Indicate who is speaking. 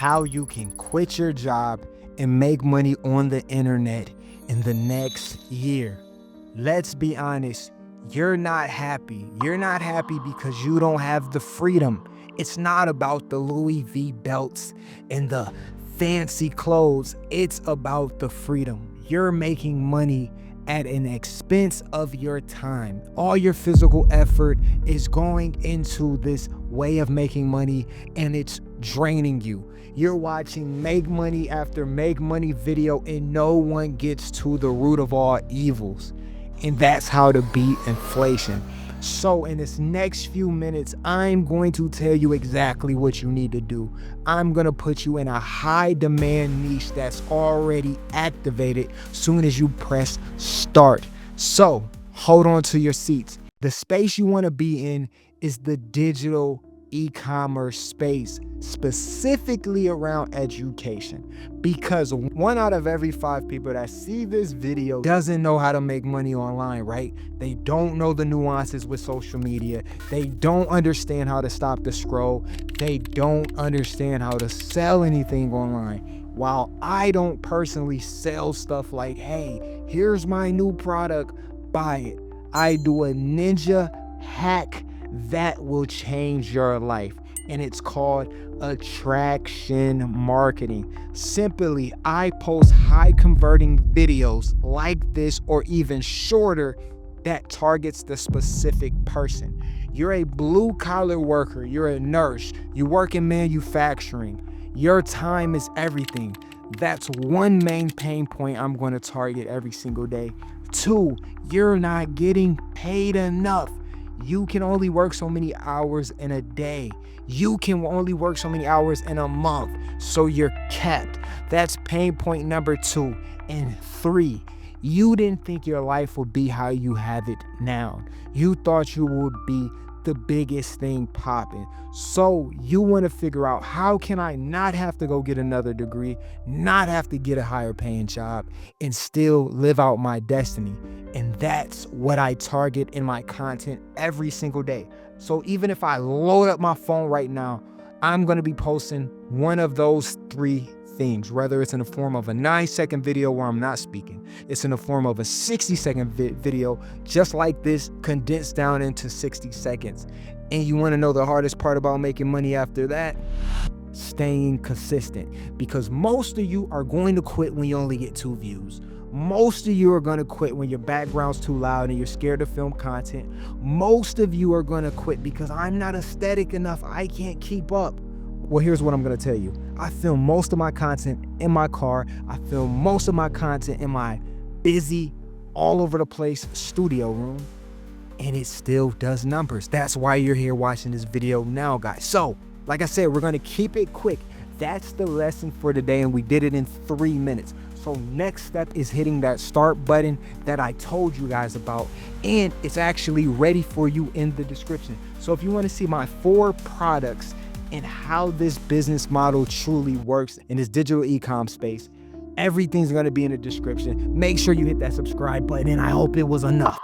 Speaker 1: how you can quit your job and make money on the internet in the next year. Let's be honest, you're not happy. You're not happy because you don't have the freedom. It's not about the Louis V belts and the fancy clothes. It's about the freedom. You're making money at an expense of your time. All your physical effort is going into this way of making money, and it's draining you. You're watching make money after make money video, and no one gets to the root of all evils. And that's how to beat inflation. So in this next few minutes, I'm going to tell you exactly what you need to do. I'm going to put you in a high demand niche that's already activated soon as you press start. So hold on to your seats. The space you want to be in is the digital e-commerce space, specifically around education, because 1 out of every 5 people that see this video doesn't know how to make money online, right? They don't know the nuances with social media. They don't understand how to stop the scroll. They don't understand how to sell anything online. While I don't personally sell stuff like, hey, here's my new product, buy it. I do a ninja hack that will change your life, and it's called attraction marketing. Simply, I post high converting videos like this or even shorter that targets the specific person. You're a blue collar worker, you're a nurse, you work in manufacturing, your time is everything. That's one main pain point I'm going to target every single day. 2, you're not getting paid enough. You can only work so many hours in a day. You can only work so many hours in a month. So you're capped. That's pain point number 2. And 3, you didn't think your life would be how you have it now. You thought you would be the biggest thing popping. So you want to figure out, how can I not have to go get another degree, not have to get a higher paying job, and still live out my destiny? And that's what I target in my content every single day. So even if I load up my phone right now, I'm going to be posting one of those 3 things, whether it's in the form of a 9-second video where I'm not speaking, it's in the form of a 60-second video just like this, condensed down into 60 seconds. And you want to know the hardest part about making money after that? Staying consistent. Because most of you are going to quit when you only get 2 views. Most of you are going to quit when your background's too loud and you're scared to film content. Most of you are going to quit because I'm not aesthetic enough, I can't keep up. Well, here's what I'm going to tell you. I film most of my content in my car. I film most of my content in my busy, all over the place studio room, and it still does numbers. That's why you're here watching this video now, guys. So, like I said, we're going to keep it quick. That's the lesson for today, and we did it in 3 minutes. So next step is hitting that start button that I told you guys about, and it's actually ready for you in the description. So if you want to see my 4 products and how this business model truly works in this digital e-com space, everything's going to be in the description. Make sure you hit that subscribe button, and I hope it was enough.